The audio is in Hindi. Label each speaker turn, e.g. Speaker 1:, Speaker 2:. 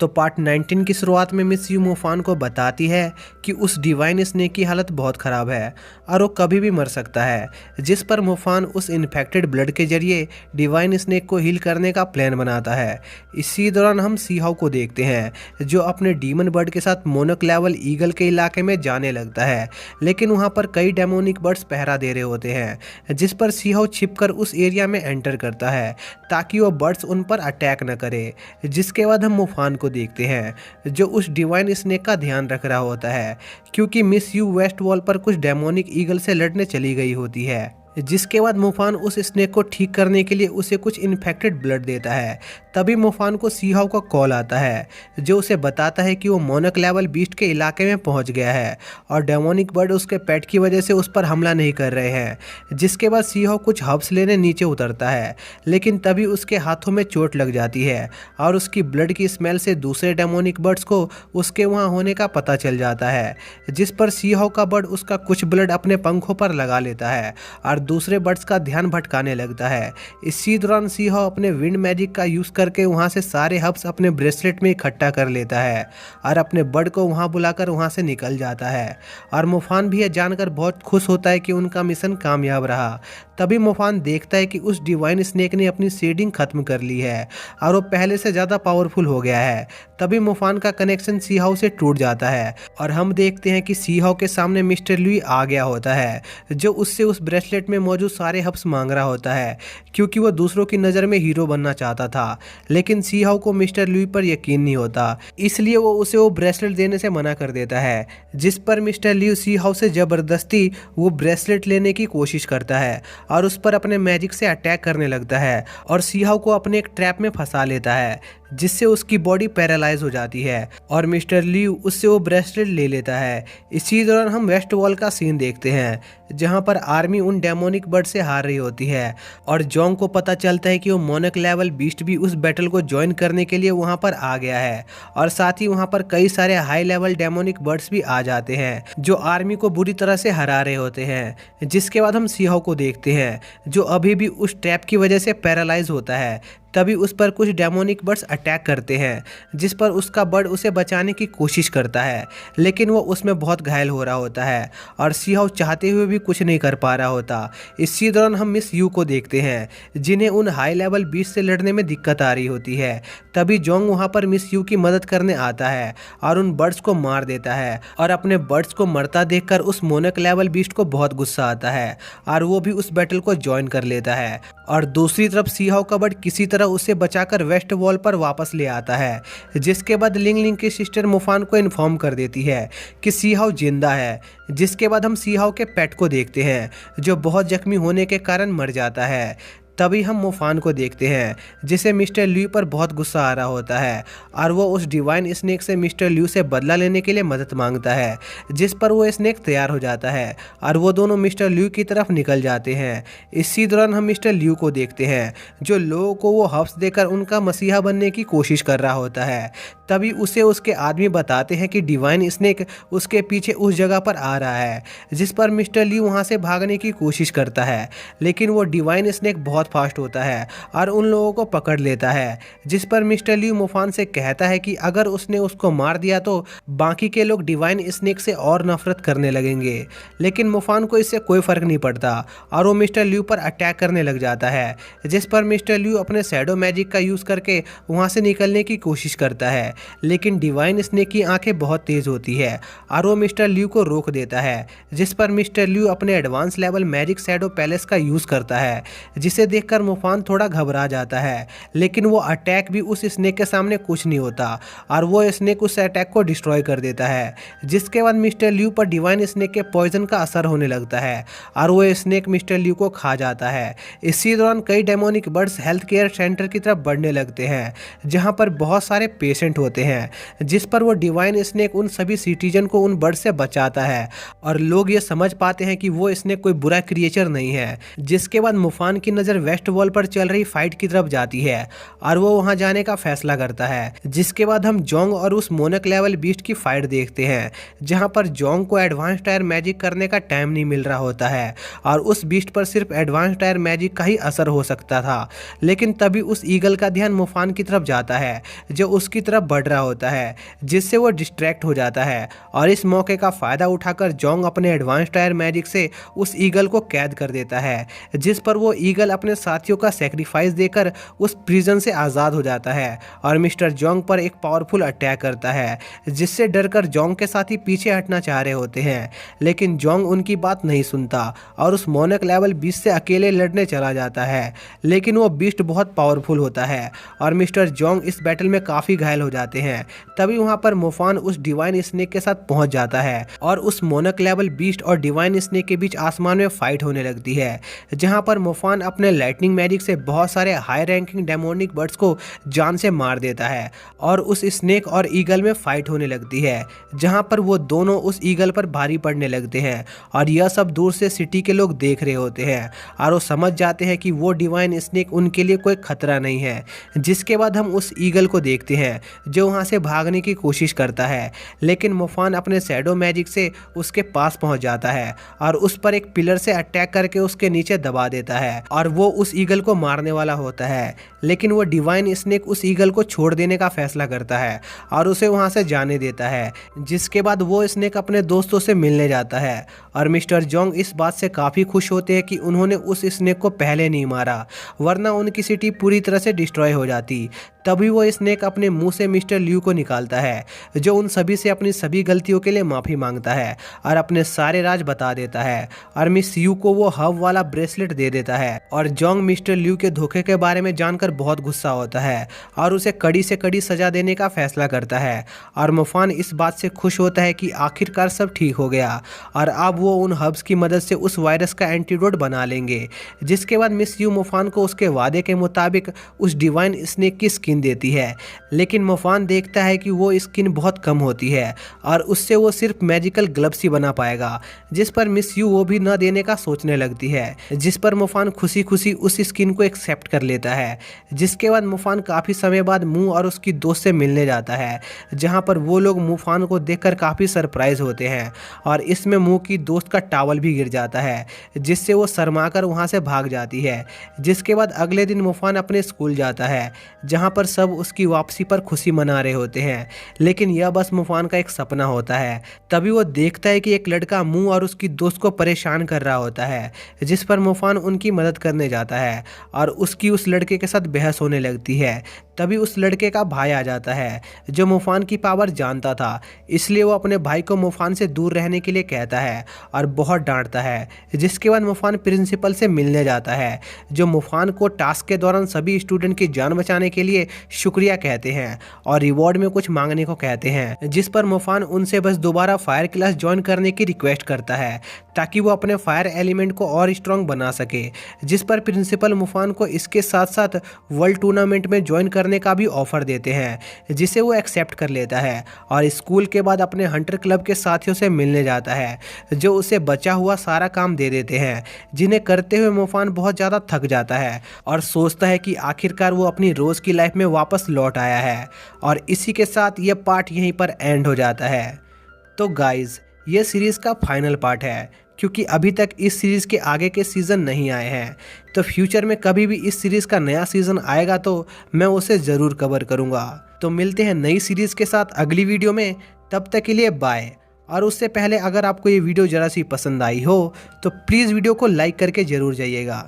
Speaker 1: तो पार्ट 19 की शुरुआत में मिस यू मोफान को बताती है कि उस डिवाइन स्नेक की हालत बहुत ख़राब है और वो कभी भी मर सकता है, जिस पर मोफान उस इन्फेक्टेड ब्लड के जरिए डिवाइन स्नेक को हील करने का प्लान बनाता है। इसी दौरान हम सीहाउ को देखते हैं जो अपने डीमन बर्ड के साथ मोनक लेवल ईगल के इलाके में जाने लगता है, लेकिन वहाँ पर कई डेमोनिक बर्ड्स पहरा दे रहे होते हैं, जिस पर सीहाउ छिपकर उस एरिया में एंटर करता है ताकि वो बर्ड्स उन पर अटैक न करे। जिसके बाद हम मोफान को देखते हैं जो उस डिवाइन स्नेक का ध्यान रख रहा होता है, क्योंकि मिस यू वेस्ट वॉल पर कुछ डेमोनिक ईगल से लड़ने चली गई होती है। जिसके बाद मोफान उस स्नेक को ठीक करने के लिए उसे कुछ इन्फेक्टेड ब्लड देता है। तभी मोफान को सीहाउ का कॉल आता है जो उसे बताता है कि वो मोनक लेवल बीस्ट के इलाके में पहुंच गया है और डेमोनिक बर्ड उसके पेट की वजह से उस पर हमला नहीं कर रहे हैं। जिसके बाद सीहाउ कुछ हब्स लेने नीचे उतरता है, लेकिन तभी उसके हाथों में चोट लग जाती है और उसकी ब्लड की स्मेल से दूसरे डेमोनिक बर्ड्स को उसके वहाँ होने का पता चल जाता है। जिस पर सीहाउ का बर्ड उसका कुछ ब्लड अपने पंखों पर लगा लेता है और दूसरे बर्ड्स का ध्यान भटकाने लगता है। इसी दौरान सीहाउ अपने विंड मैजिक का यूज करके वहां से सारे हब्स अपने ब्रेसलेट में इकट्ठा कर लेता है और अपने बर्ड को वहां बुलाकर वहां से निकल जाता है। और मोफान भी यह जानकर बहुत खुश होता है कि उनका मिशन कामयाब रहा। तभी मोफान देखता है कि उस डिवाइन स्नेक ने अपनी शेडिंग खत्म कर ली है और वो पहले से ज़्यादा पावरफुल हो गया है। तभी मोफान का कनेक्शन सीहाउ से टूट जाता है और हम देखते हैं कि सीहाउ के सामने मिस्टर लुई आ गया होता है जो उससे उस ब्रेसलेट में मौजूद सारे हब्स मांग रहा होता है, क्योंकि वो दूसरों की नज़र में हीरो बनना चाहता था। लेकिन सीहाउ को मिस्टर लुई पर यकीन नहीं होता, इसलिए वो उसे वो ब्रेसलेट देने से मना कर देता है। जिस पर मिस्टर लुई सीहाउ से ज़बरदस्ती वो ब्रेसलेट लेने की कोशिश करता है और उस पर अपने मैजिक से अटैक करने लगता है और सीहाउ को अपने एक ट्रैप में फंसा लेता है, जिससे उसकी बॉडी पैरालाइज हो जाती है और मिस्टर ल्यू उससे वो ब्रेसलेट ले लेता है। इसी दौरान हम वेस्ट वॉल का सीन देखते हैं जहां पर आर्मी उन डेमोनिक बर्ड से हार रही होती है और जोंग को पता चलता है कि वो मोनक लेवल बीस्ट भी उस बैटल को ज्वाइन करने के लिए वहां पर आ गया है और साथ ही वहां पर कई सारे हाई लेवल डेमोनिक बर्ड्स भी आ जाते हैं जो आर्मी को बुरी तरह से हरा रहे होते हैं। जिसके बाद हम सीहाउ को देखते हैं जो अभी भी उस ट्रैप की वजह से पैरालाइज होता है। तभी उस पर कुछ डेमोनिक बर्ड्स अटैक करते हैं, जिस पर उसका बर्ड उसे बचाने की कोशिश करता है, लेकिन वो उसमें बहुत घायल हो रहा होता है और सीहाउ चाहते हुए भी कुछ नहीं कर पा रहा होता। इसी दौरान हम मिस यू को देखते हैं जिन्हें उन हाई लेवल बीस्ट से लड़ने में दिक्कत आ रही होती है। तभी जोंग वहाँ पर मिस यू की मदद करने आता है और उन बर्ड्स को मार देता है और अपने बर्ड्स को मरता देखकर उस मोनक लेवल बीस्ट को बहुत गुस्सा आता है और वो भी उस बैटल को ज्वाइन कर लेता है। और दूसरी तरफ सीहाउ का बर्ड किसी तरह उसे बचाकर वेस्ट वॉल पर वापस ले आता है। जिसके बाद लिंग लिंग की सिस्टर मोफान को इन्फॉर्म कर देती है कि सीहाउ जिंदा है। जिसके बाद हम सीहाउ के पेट को देखते हैं जो बहुत जख्मी होने के कारण मर जाता है। तभी हम मोफान को देखते हैं जिसे मिस्टर ल्यू पर बहुत गुस्सा आ रहा होता है और वो उस डिवाइन स्नेक से मिस्टर ल्यू से बदला लेने के लिए मदद मांगता है, जिस पर वो स्नेक तैयार हो जाता है और वो दोनों मिस्टर ल्यू की तरफ निकल जाते हैं। इसी दौरान हम मिस्टर ल्यू को देखते हैं जो लोगों को वो हब्स देकर उनका मसीहा बनने की कोशिश कर रहा होता है। तभी उसे उसके आदमी बताते हैं कि डिवाइन स्नेक उसके पीछे उस जगह पर आ रहा है, जिस पर मिस्टर ल्यू वहाँ से भागने की कोशिश करता है, लेकिन वो डिवाइन स्नेक बहुत फास्ट होता है और उन लोगों को पकड़ लेता है। जिस पर मिस्टर ल्यू मोफान से कहता है कि अगर उसने उसको मार दिया तो बाकी के लोग डिवाइन स्नेक से और नफरत करने लगेंगे। लेकिन मोफान को इससे कोई फर्क नहीं पड़ता और वो मिस्टर ल्यू पर अटैक करने लग जाता है। जिस पर मिस्टर ल्यू अपने शैडो मैजिक का यूज करके वहां से निकलने की कोशिश करता है, लेकिन डिवाइन स्नेक की आंखें बहुत तेज होती है और वो मिस्टर ल्यू को रोक देता है। जिस पर मिस्टर ल्यू अपने advance level magic shadow palace का यूज करता है, जिसे देखकर मोफान थोड़ा घबरा जाता है, लेकिन वो अटैक भी उस स्नेक के सामने कुछ नहीं होता और वो स्नेक उस अटैक को डिस्ट्रॉय कर देता है। जिसके बाद मिस्टर ल्यू पर डिवाइन स्नेक के पॉइजन का असर होने लगता है और वो स्नेक मिस्टर ल्यू को खा जाता है। इसी दौरान कई demonic birds health care centre की तरफ बढ़ने लगते हैं जहां पर बहुत सारे पेशेंट होते हैं, जिस पर वो डिवाइन स्नेक उन सभी सिटीजन को उन बर्ड से बचाता है और लोग ये समझ पाते हैं कि वो स्नेक कोई बुरा क्रिएचर नहीं है। जिसके बाद मोफान की नज़र वेस्ट वॉल पर चल रही फाइट की तरफ जाती है और वो वहां जाने का फैसला करता है। जिसके बाद हम जोंग और उस मोनक लेवल बीस्ट की फाइट देखते हैं जहां पर जोंग को एडवांस टायर मैजिक करने का टाइम नहीं मिल रहा होता है और उस बीस्ट पर सिर्फ एडवांस टायर मैजिक का ही असर हो सकता था। लेकिन तभी उस ईगल का ध्यान मोफान की तरफ जाता है जो उसकी तरफ बढ़ रहा होता है, जिससे वो डिस्ट्रैक्ट हो जाता है और इस मौके का फ़ायदा उठाकर जोंग अपने एडवांस टायर मैजिक से उस ईगल को कैद कर देता है, जिस पर वो ईगल अपने साथियों का सेक्रीफाइस देकर उस प्रिजन से आज़ाद हो जाता है और मिस्टर जोंग पर एक पावरफुल अटैक करता है, जिससे डरकर जोंग के साथी पीछे हटना चाह रहे होते हैं। लेकिन जोंग उनकी बात नहीं सुनता और उस मोनक लेवल 20 से अकेले लड़ने चला जाता है। लेकिन वो बीस्ट बहुत पावरफुल होता है और मिस्टर जोंग इस बैटल में काफ़ी घायल हो जाते हैं। तभी वहाँ पर मोफान उस डिवाइन स्नेक के साथ पहुँच जाता है और उस मोनक लेवल बीस्ट और डिवाइन स्नेक के बीच आसमान में फाइट होने लगती है, जहाँ पर मोफान अपने लाइटनिंग मैजिक से बहुत सारे हाई रैंकिंग डेमोनिक बर्ड्स को जान से मार देता है और उस स्नेक और ईगल में फाइट होने लगती है, जहाँ पर वो दोनों उस ईगल पर भारी पड़ने लगते हैं और यह सब दूर से सिटी के लोग देख रहे होते हैं और वो समझ जाते हैं कि वो डिवाइन स्नेक उनके लिए कोई खतरा नहीं है। जिसके बाद हम उस ईगल को देखते हैं जो वहाँ से भागने की कोशिश करता है, लेकिन मोफान अपने शैडो मैजिक से उसके पास पहुँच जाता है और उस पर एक पिलर से अटैक करके उसके नीचे दबा देता है और वो उस ईगल को मारने वाला होता है। लेकिन वो डिवाइन स्नेक उस ईगल को छोड़ देने का फैसला करता है और उसे वहाँ से जाने देता है, जिसके बाद वो स्नेक अपने दोस्तों से मिलने जाता है और मिस्टर जोंग इस बात से काफ़ी खुश होते हैं कि उन्होंने उस स्नेक को पहले नहीं मारा, वरना उनकी सिटी पूरी तरह से डिस्ट्रॉय हो जाती। तभी वो स्नेक अपने मुंह से मिस्टर ल्यू को निकालता है, जो उन सभी से अपनी सभी गलतियों के लिए माफ़ी मांगता है और अपने सारे राज बता देता है और मिस यू को वो हब वाला ब्रेसलेट दे देता है। और जोंग मिस्टर ल्यू के धोखे के बारे में जानकर बहुत गुस्सा होता है और उसे कड़ी से कड़ी सजा देने का फैसला करता है और मोफान इस बात से खुश होता है कि आखिरकार सब ठीक हो गया और अब वो उन हब्स की मदद से उस वायरस का एंटीडोट बना लेंगे। जिसके बाद मिस यू मोफान को उसके वादे के मुताबिक उस डिवाइन स्नेक की स्किन देती है, लेकिन मोफान देखता है कि वो स्किन बहुत कम होती है और उससे वो सिर्फ मैजिकल ग्लव्स ही बना पाएगा, जिस पर मिस यू वो भी न देने का सोचने लगती है, जिस पर मोफान खुशी खुशी उस स्किन को एक्सेप्ट कर लेता है। जिसके बाद मोफान काफ़ी समय बाद मुंह और उसकी दोस्त से मिलने जाता है, जहां पर वो लोग मोफान को देखकर काफ़ी सरप्राइज होते हैं और इसमें मुंह की दोस्त का टावल भी गिर जाता है, जिससे वो शर्माकर वहां से भाग जाती है। जिसके बाद अगले दिन मोफान अपने स्कूल जाता है, जहां पर सब उसकी वापसी पर खुशी मना रहे होते हैं, लेकिन यह बस मोफान का एक सपना होता है। तभी वो देखता है कि एक लड़का मुंह और उसकी दोस्त को परेशान कर रहा होता है, जिस पर मोफान उनकी मदद करने जाता है और उसकी उस लड़के के साथ बहस होने लगती है। तभी उस लड़के का भाई आ जाता है, जो मोफान की पावर जानता था, इसलिए वो अपने भाई को मोफान से दूर रहने के लिए कहता है और बहुत डांटता है। जिसके बाद मोफान प्रिंसिपल से मिलने जाता है, जो मोफान को टास्क के दौरान सभी स्टूडेंट की जान बचाने के लिए शुक्रिया कहते हैं और रिवॉर्ड में कुछ मांगने को कहते हैं। जिस पर मोफान उनसे बस दोबारा फायर क्लास ज्वाइन करने की रिक्वेस्ट करता है, ताकि वो अपने फायर एलिमेंट को और स्ट्रॉन्ग बना सके। जिस पर प्रिंसिपल मोफान को इसके साथ साथ वर्ल्ड टूर्नामेंट में ज्वाइन करने का भी ऑफर देते हैं, जिसे वो एक्सेप्ट कर लेता है और स्कूल के बाद अपने हंटर क्लब के साथियों से मिलने जाता है, जो उसे बचा हुआ सारा काम दे देते हैं, जिन्हें करते हुए मोफान बहुत ज़्यादा थक जाता है और सोचता है कि आखिरकार वो अपनी रोज़ की लाइफ में वापस लौट आया है। और इसी के साथ ये पार्ट यहीं पर एंड हो जाता है। तो गाइज, ये सीरीज़ का फाइनल पार्ट है, क्योंकि अभी तक इस सीरीज़ के आगे के सीज़न नहीं आए हैं। तो फ्यूचर में कभी भी इस सीरीज़ का नया सीज़न आएगा तो मैं उसे ज़रूर कवर करूँगा। तो मिलते हैं नई सीरीज़ के साथ अगली वीडियो में, तब तक के लिए बाय। और उससे पहले अगर आपको ये वीडियो ज़रा सी पसंद आई हो तो प्लीज़ वीडियो को लाइक करके ज़रूर जाइएगा।